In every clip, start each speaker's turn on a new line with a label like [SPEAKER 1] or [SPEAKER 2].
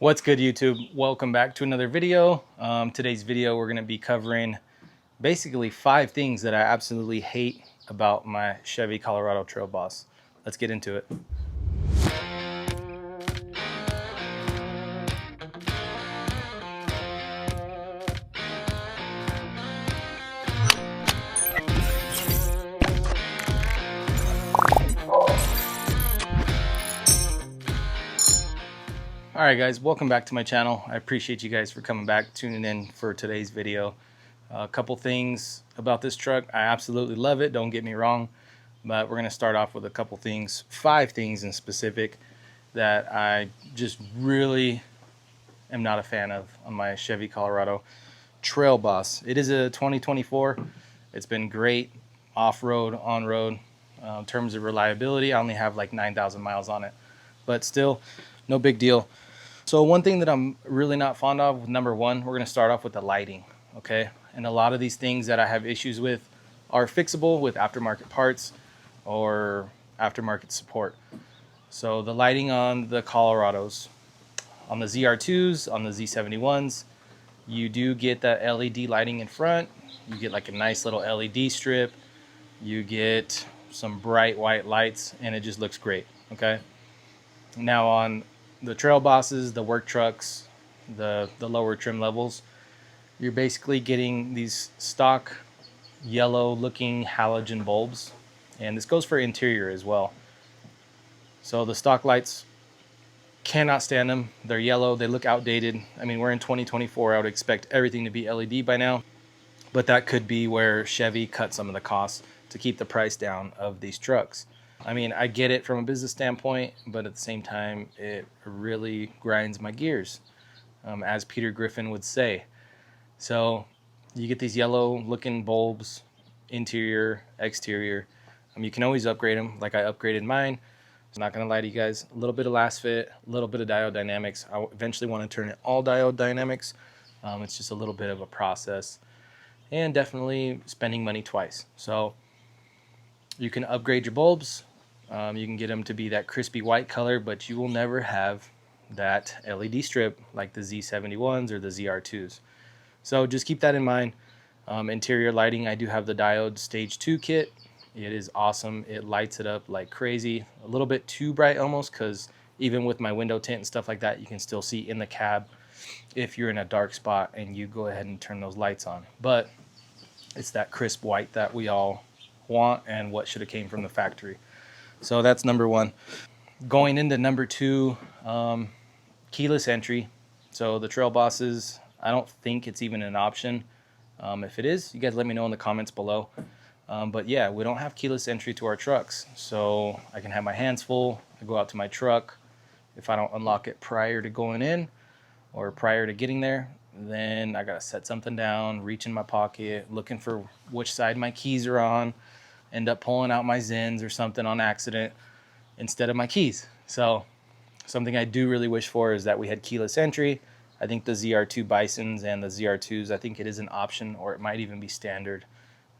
[SPEAKER 1] What's good, YouTube? Welcome back to another video. Today's video we're going to be covering basically 5 things that I absolutely hate about my Chevy Colorado Trail Boss. Let's get into it. Alright guys, welcome back to my channel. I appreciate you guys for coming back, tuning in for today's video. A couple things about this truck. I absolutely love it, don't get me wrong, but we're going to start off with a couple things, 5 things in specific that I just really am not a fan of on my Chevy Colorado Trail Boss. It is a 2024. It's been great off-road, on-road. In terms of reliability, I only have like 9,000 miles on it, but still no big deal. So one thing that I'm really not fond of, number one, we're going to start off with the lighting, okay? And a lot of these things that I have issues with are fixable with aftermarket parts or aftermarket support. So the lighting on the Colorados, on the ZR2s, on the Z71s, you do get that LED lighting in front. You get like a nice little LED strip. You get some bright white lights, and it just looks great, okay? Now on the trail bosses, the work trucks, the lower trim levels, you're basically getting these stock yellow looking halogen bulbs, and this goes for interior as well. So the stock lights, cannot stand them. They're yellow, they look outdated. I mean, we're in 2024, I would expect everything to be LED by now, but that could be where Chevy cut some of the costs to keep the price down of these trucks. I mean, I get it from a business standpoint, but at the same time, it really grinds my gears, as Peter Griffin would say. So you get these yellow looking bulbs, interior, exterior. You can always upgrade them, like I upgraded mine. I'm not going to lie to you guys, a little bit of last fit, a little bit of diode dynamics. I eventually want to turn it all diode dynamics. It's just a little bit of a process, and definitely spending money twice. So you can upgrade your bulbs. You can get them to be that crispy white color, but you will never have that LED strip like the Z71s or the ZR2s. So just keep that in mind. Interior lighting, I do have the Diode Stage 2 kit. It is awesome. It lights it up like crazy. A little bit too bright almost, because even with my window tint and stuff like that, you can still see in the cab if you're in a dark spot and you go ahead and turn those lights on. But it's that crisp white that we all want and what should have came from the factory. So that's number one. Going into number 2, keyless entry. So the trail bosses, I don't think it's even an option. If it is, you guys let me know in the comments below. But yeah, we don't have keyless entry to our trucks, so I can have my hands full. I go out to my truck. If I don't unlock it prior to going in or prior to getting there, then I gotta set something down, reach in my pocket, looking for which side my keys are on, end up pulling out my Zens or something on accident instead of my keys. So something I do really wish for is that we had keyless entry. I think the ZR2 Bisons and the ZR2s, I think it is an option, or it might even be standard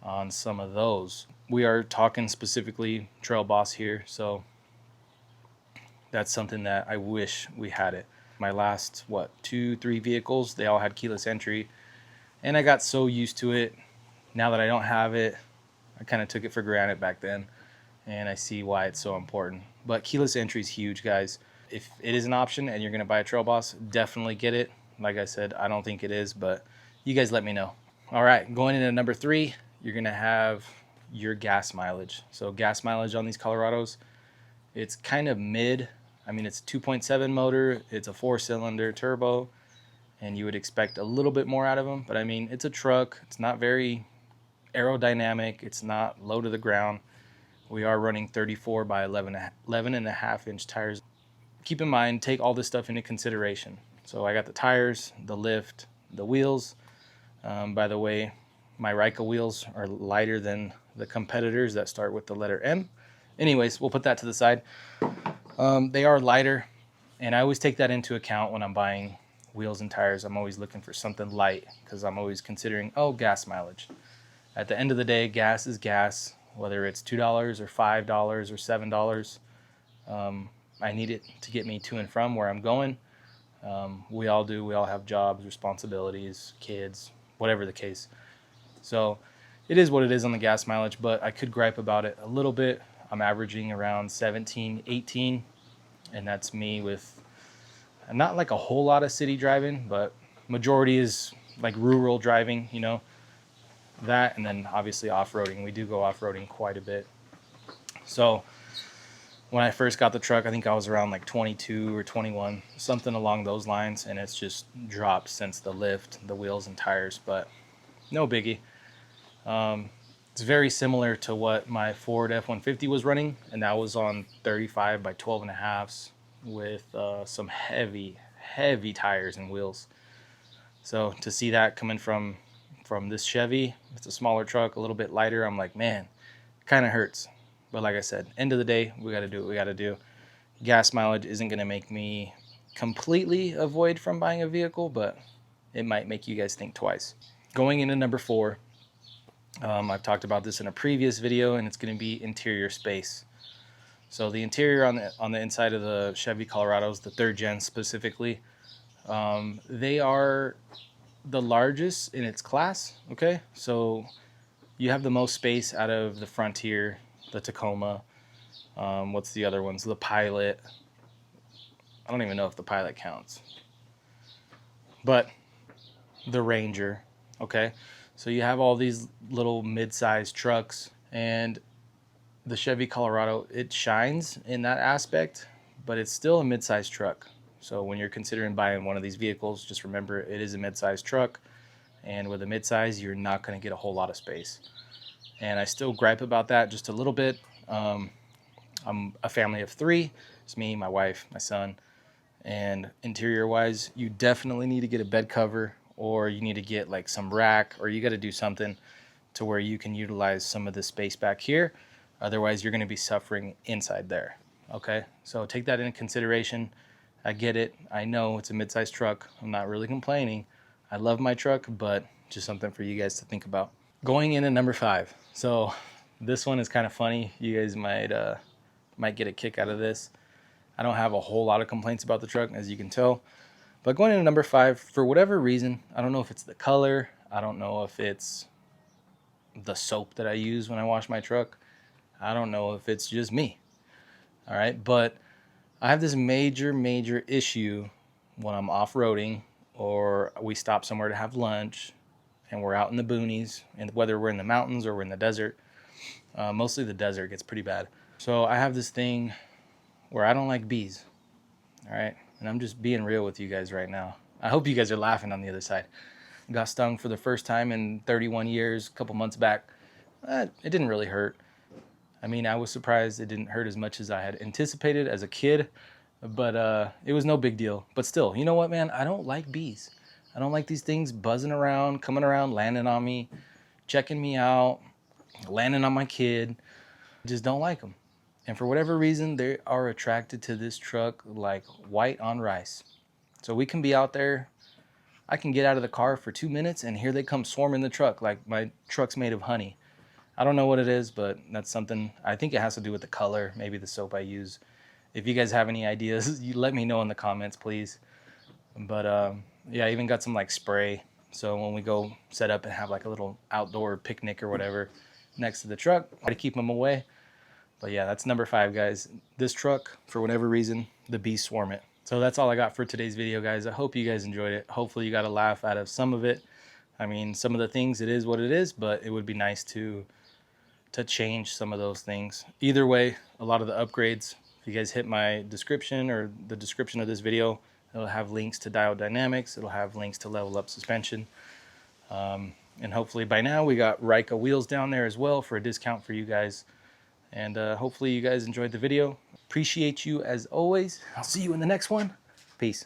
[SPEAKER 1] on some of those. We are talking specifically Trail Boss here, so that's something that I wish we had it. My last, 2-3 vehicles, they all had keyless entry, and I got so used to it. Now that I don't have it, I kind of took it for granted back then, and I see why it's so important. But keyless entry is huge, guys. If it is an option and you're going to buy a Trail Boss, definitely get it. Like I said, I don't think it is, but you guys let me know. All right, going into number 3, you're going to have your gas mileage. So gas mileage on these Colorados, it's kind of mid. I mean, it's a 2.7 motor, it's a 4-cylinder turbo, and you would expect a little bit more out of them. But I mean, it's a truck. It's not very aerodynamic. It's not low to the ground. We are running 34 by 11.5 inch tires. Keep in mind, take all this stuff into consideration. So I got the tires, the lift, the wheels. By the way, my REIKA wheels are lighter than the competitors that start with the letter M. Anyways, we'll put that to the side. They are lighter, and I always take that into account when I'm buying wheels and tires. I'm always looking for something light, because I'm always considering, gas mileage. At the end of the day, gas is gas, whether it's $2 or $5 or $7. I need it to get me to and from where I'm going. We all do. We all have jobs, responsibilities, kids, whatever the case. So it is what it is on the gas mileage, but I could gripe about it a little bit. I'm averaging around 17, 18, and that's me with not like a whole lot of city driving, but majority is like rural driving, you know, that, and then obviously off-roading. We do go off-roading quite a bit. So when I first got the truck, I think I was around like 22 or 21, something along those lines, and it's just dropped since the lift, the wheels and tires, but no biggie. It's very similar to what my Ford F-150 was running, and that was on 35 by 12 and a halves with some heavy tires and wheels. So to see that coming from this Chevy, it's a smaller truck, a little bit lighter, I'm like, man, it kind of hurts. But like I said, end of the day, we got to do what we got to do. Gas mileage isn't going to make me completely avoid from buying a vehicle, but it might make you guys think twice. Going into number 4, I've talked about this in a previous video, and it's going to be interior space. So the interior on the inside of the Chevy Colorados, the 3rd gen specifically, they are the largest in its class. Okay, so you have the most space out of the Frontier, the Tacoma, what's the other ones? The Pilot. I don't even know if the Pilot counts, but the Ranger. Okay, so you have all these little mid-sized trucks, and the Chevy Colorado, it shines in that aspect, but it's still a mid-sized truck. So when you're considering buying one of these vehicles, just remember it is a mid-sized truck, and with a mid-size, you're not going to get a whole lot of space. And I still gripe about that just a little bit. I'm a family of 3. It's me, my wife, my son, and interior-wise, you definitely need to get a bed cover, or you need to get like some rack, or you got to do something to where you can utilize some of the space back here. Otherwise, you're going to be suffering inside there. Okay, so take that into consideration. I get it. I know it's a mid-sized truck. I'm not really complaining. I love my truck, but just something for you guys to think about. Going into number 5. So this one is kind of funny. You guys might get a kick out of this. I don't have a whole lot of complaints about the truck, as you can tell. But going into number 5, for whatever reason, I don't know if it's the color. I don't know if it's the soap that I use when I wash my truck. I don't know if it's just me. All right, but I have this major issue when I'm off-roading, or we stop somewhere to have lunch and we're out in the boonies, and whether we're in the mountains or we're in the desert. Mostly the desert gets pretty bad. So I have this thing where I don't like bees. All right, and I'm just being real with you guys right now. I hope you guys are laughing on the other side. I got stung for the first time in 31 years a couple months back. It didn't really hurt. I mean, I was surprised it didn't hurt as much as I had anticipated as a kid, but it was no big deal. But still, you know what, man? I don't like bees. I don't like these things buzzing around, coming around, landing on me, checking me out, landing on my kid. I just don't like them. And for whatever reason, they are attracted to this truck like white on rice. So we can be out there. I can get out of the car for 2 minutes, and here they come swarming the truck like my truck's made of honey. I don't know what it is, but that's something. I think it has to do with the color, maybe the soap I use. If you guys have any ideas, you let me know in the comments, please. But yeah, I even got some like spray. So when we go set up and have like a little outdoor picnic or whatever next to the truck, try to keep them away. But yeah, that's number 5, guys. This truck, for whatever reason, the bees swarm it. So that's all I got for today's video, guys. I hope you guys enjoyed it. Hopefully you got a laugh out of some of it. I mean, some of the things, it is what it is, but it would be nice to change some of those things. Either way, a lot of the upgrades, if you guys hit my description or the description of this video, it'll have links to Diode Dynamics. It'll have links to Levelup Suspension. And hopefully by now we got REIKA wheels down there as well for a discount for you guys. And hopefully you guys enjoyed the video. Appreciate you as always. I'll see you in the next one. Peace.